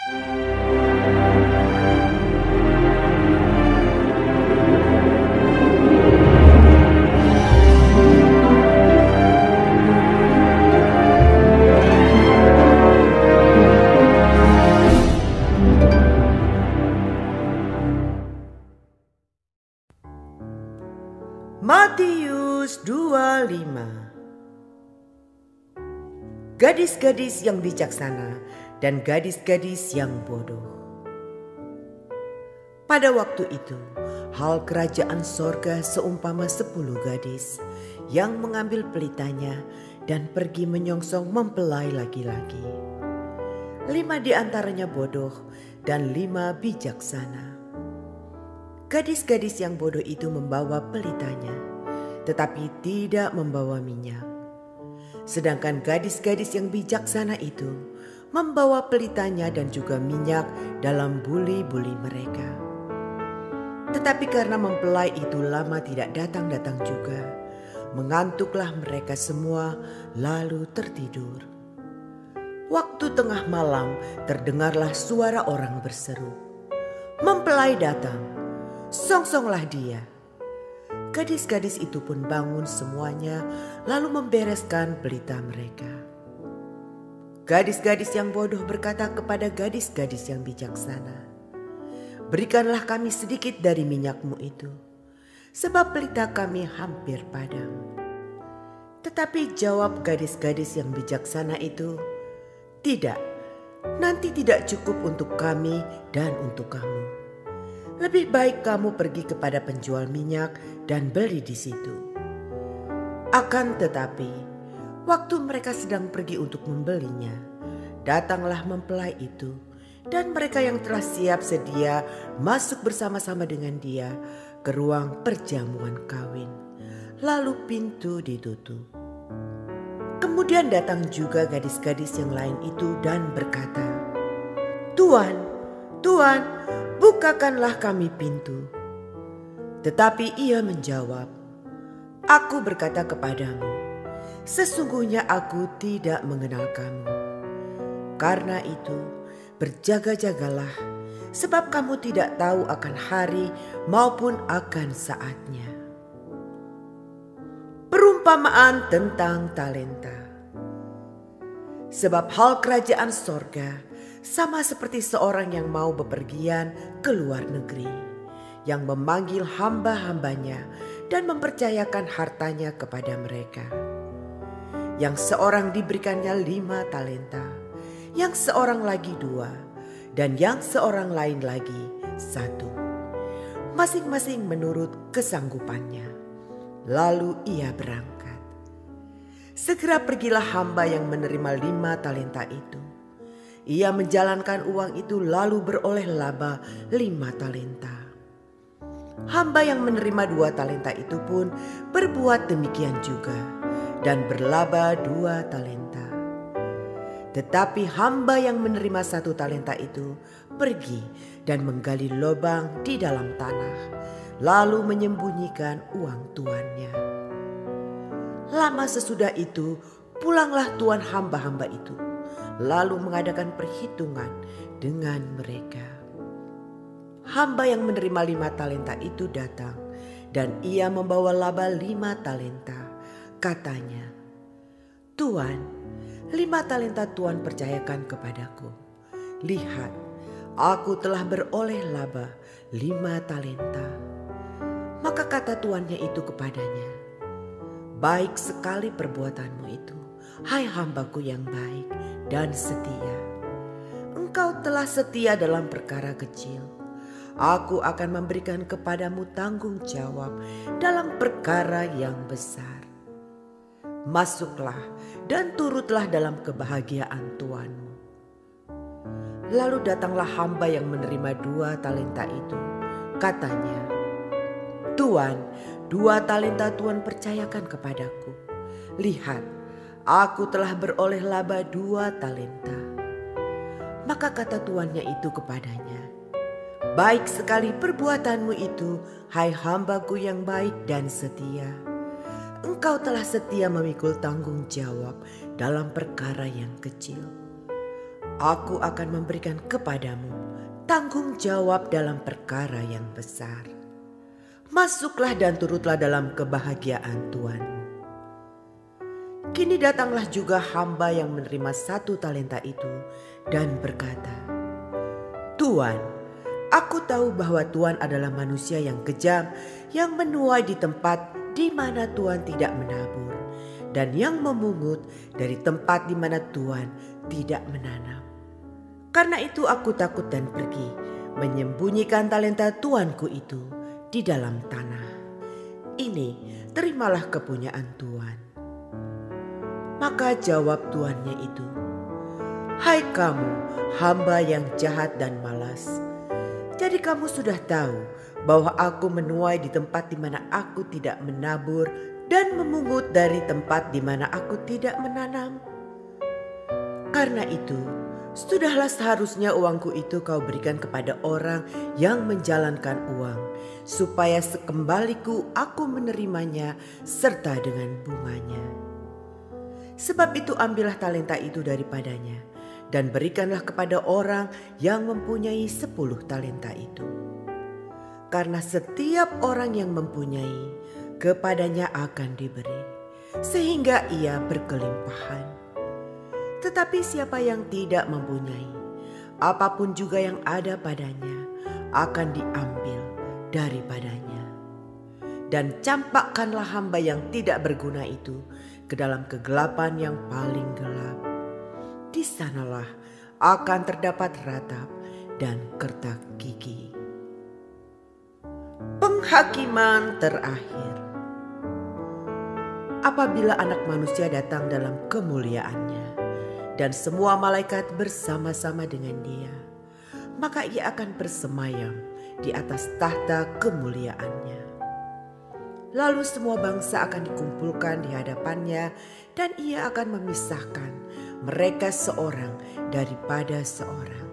Matius 25. Gadis-gadis yang bijaksana dan gadis-gadis yang bodoh. Pada waktu itu, hal kerajaan sorga seumpama 10 gadis yang mengambil pelitanya dan pergi menyongsong mempelai laki-laki. 5 di antaranya bodoh dan 5 bijaksana. Gadis-gadis yang bodoh itu membawa pelitanya, tetapi tidak membawa minyak. Sedangkan gadis-gadis yang bijaksana itu membawa pelitanya dan juga minyak dalam buli-buli mereka. Tetapi karena mempelai itu lama tidak datang-datang juga, mengantuklah mereka semua lalu tertidur. Waktu tengah malam terdengarlah suara orang berseru, "Mempelai datang, songsonglah dia." Gadis-gadis itu pun bangun semuanya lalu membereskan pelita mereka. Gadis-gadis yang bodoh berkata kepada gadis-gadis yang bijaksana, "Berikanlah kami sedikit dari minyakmu itu, sebab pelita kami hampir padam." Tetapi jawab gadis-gadis yang bijaksana itu, "Tidak, nanti tidak cukup untuk kami dan untuk kamu. Lebih baik kamu pergi kepada penjual minyak dan beli di situ." Akan tetapi, waktu mereka sedang pergi untuk membelinya, datanglah mempelai itu, dan mereka yang telah siap sedia masuk bersama-sama dengan dia ke ruang perjamuan kawin. Lalu pintu ditutup. Kemudian datang juga gadis-gadis yang lain itu dan berkata, "Tuan, Tuan, bukakanlah kami pintu." Tetapi ia menjawab, "Aku berkata kepadamu, sesungguhnya aku tidak mengenal kamu. Karena itu, berjaga-jagalah, sebab kamu tidak tahu akan hari maupun akan saatnya." Perumpamaan tentang talenta. Sebab hal kerajaan sorga sama seperti seorang yang mau bepergian ke luar negeri, yang memanggil hamba-hambanya dan mempercayakan hartanya kepada mereka. Yang seorang diberikannya 5 talenta, yang seorang lagi 2, dan yang seorang lain lagi 1, masing-masing menurut kesanggupannya. Lalu ia berangkat. Segera pergilah hamba yang menerima 5 talenta itu. Ia menjalankan uang itu lalu beroleh laba 5 talenta. Hamba yang menerima 2 talenta itu pun berbuat demikian juga dan berlaba 2 talenta. Tetapi hamba yang menerima 1 talenta itu pergi dan menggali lubang di dalam tanah, lalu menyembunyikan uang tuannya. Lama sesudah itu pulanglah tuan hamba-hamba itu, lalu mengadakan perhitungan dengan mereka. Hamba yang menerima 5 talenta itu datang dan ia membawa laba 5 talenta. Katanya, "Tuan, 5 talenta Tuan percayakan kepadaku. Lihat, aku telah beroleh laba 5 talenta." Maka kata tuannya itu kepadanya, "Baik sekali perbuatanmu itu, hai hambaku yang baik dan setia. Engkau telah setia dalam perkara kecil. Aku akan memberikan kepadamu tanggung jawab dalam perkara yang besar. Masuklah dan turutlah dalam kebahagiaan tuanmu." Lalu datanglah hamba yang menerima 2 talenta itu. Katanya, "Tuan, 2 talenta Tuan percayakan kepadaku. Lihat, aku telah beroleh laba 2 talenta." Maka kata tuannya itu kepadanya, "Baik sekali perbuatanmu itu, hai hambaku yang baik dan setia. Engkau telah setia memikul tanggung jawab dalam perkara yang kecil. Aku akan memberikan kepadamu tanggung jawab dalam perkara yang besar. Masuklah dan turutlah dalam kebahagiaan Tuhanmu. Kini datanglah juga hamba yang menerima 1 talenta itu dan berkata, Tuan, aku tahu bahwa Tuhan adalah manusia yang kejam, yang menuai di tempat di mana Tuhan tidak menabur, dan yang memungut dari tempat di mana Tuhan tidak menanam. Karena itu aku takut dan pergi, menyembunyikan talenta tuanku itu di dalam tanah. Ini terimalah kepunyaan Tuhan. Maka jawab tuannya itu, Hai kamu, hamba yang jahat dan malas. Jadi kamu sudah tahu bahwa aku menuai di tempat di mana aku tidak menabur dan memungut dari tempat di mana aku tidak menanam. Karena itu, sudahlah seharusnya uangku itu kau berikan kepada orang yang menjalankan uang, supaya sekembaliku aku menerimanya serta dengan bunganya. Sebab itu ambillah talenta itu daripadanya dan berikanlah kepada orang yang mempunyai 10 talenta itu. Karena setiap orang yang mempunyai, kepadanya akan diberi, sehingga ia berkelimpahan. Tetapi siapa yang tidak mempunyai, apapun juga yang ada padanya akan diambil daripadanya. Dan campakkanlah hamba yang tidak berguna itu ke dalam kegelapan yang paling gelap. Di sanalah akan terdapat ratap dan kertak gigi. Penghakiman terakhir. Apabila Anak Manusia datang dalam kemuliaannya dan semua malaikat bersama-sama dengan dia, maka ia akan bersemayam di atas tahta kemuliaannya. Lalu semua bangsa akan dikumpulkan di hadapannya dan ia akan memisahkan mereka seorang daripada seorang.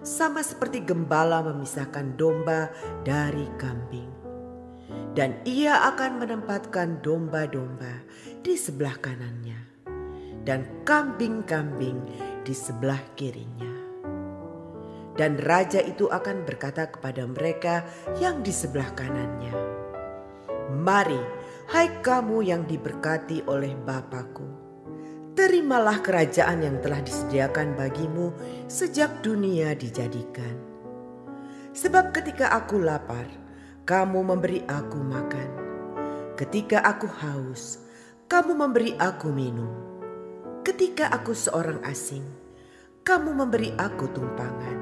Sama seperti gembala memisahkan domba dari kambing. Dan ia akan menempatkan domba-domba di sebelah kanannya dan kambing-kambing di sebelah kirinya. Dan raja itu akan berkata kepada mereka yang di sebelah kanannya, Mari, hai kamu yang diberkati oleh Bapa-Ku, terimalah kerajaan yang telah disediakan bagimu sejak dunia dijadikan. Sebab ketika aku lapar, kamu memberi aku makan. Ketika aku haus, kamu memberi aku minum. Ketika aku seorang asing, kamu memberi aku tumpangan.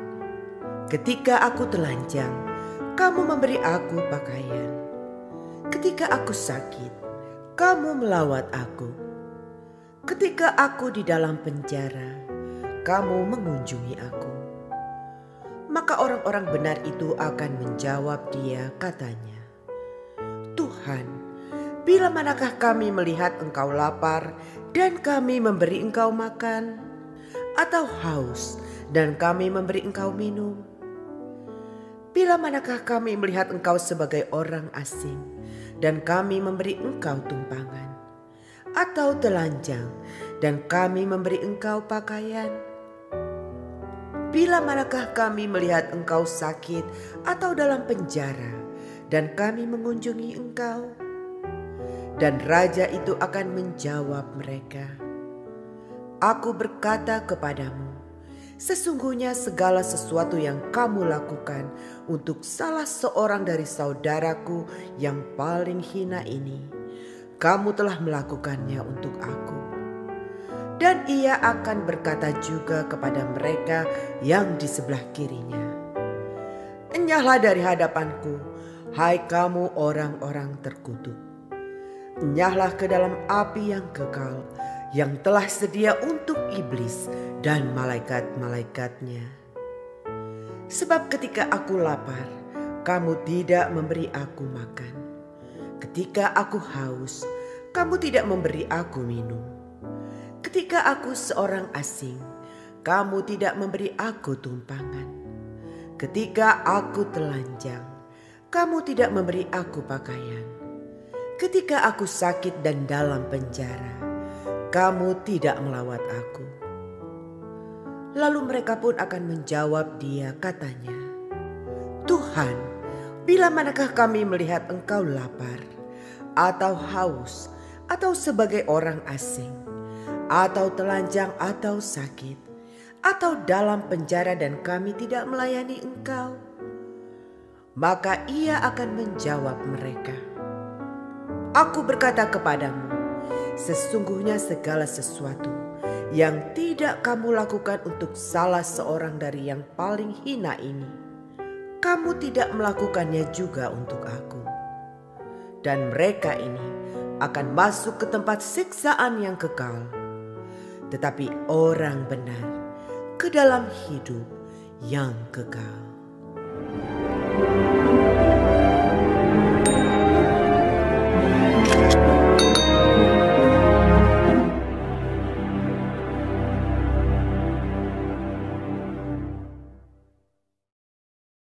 Ketika aku telanjang, kamu memberi aku pakaian. Ketika aku sakit, kamu melawat aku. Ketika aku di dalam penjara, kamu mengunjungi aku. Maka orang-orang benar itu akan menjawab dia, katanya, Tuhan, bila manakah kami melihat engkau lapar dan kami memberi engkau makan, atau haus dan kami memberi engkau minum? Bila manakah kami melihat engkau sebagai orang asing dan kami memberi engkau tumpangan, atau telanjang dan kami memberi engkau pakaian? Bila manakah kami melihat engkau sakit atau dalam penjara dan kami mengunjungi engkau? Dan raja itu akan menjawab mereka, Aku berkata kepadamu, sesungguhnya segala sesuatu yang kamu lakukan untuk salah seorang dari saudaraku yang paling hina ini, kamu telah melakukannya untuk aku. Dan ia akan berkata juga kepada mereka yang di sebelah kirinya, Enyahlah dari hadapanku, hai kamu orang-orang terkutuk. Enyahlah ke dalam api yang kekal, yang telah sedia untuk iblis dan malaikat-malaikatnya. Sebab ketika aku lapar, kamu tidak memberi aku makan. Ketika aku haus, kamu tidak memberi aku minum. Ketika aku seorang asing, kamu tidak memberi aku tumpangan. Ketika aku telanjang, kamu tidak memberi aku pakaian. Ketika aku sakit dan dalam penjara, kamu tidak melawat aku. Lalu mereka pun akan menjawab dia, katanya, Tuhan, bila manakah kami melihat Engkau lapar, atau haus, atau sebagai orang asing, atau telanjang atau sakit, atau dalam penjara dan kami tidak melayani Engkau? Maka ia akan menjawab mereka, Aku berkata kepadamu, sesungguhnya segala sesuatu yang tidak kamu lakukan untuk salah seorang dari yang paling hina ini, kamu tidak melakukannya juga untuk aku. Dan mereka ini akan masuk ke tempat siksaan yang kekal, tetapi orang benar ke dalam hidup yang kekal.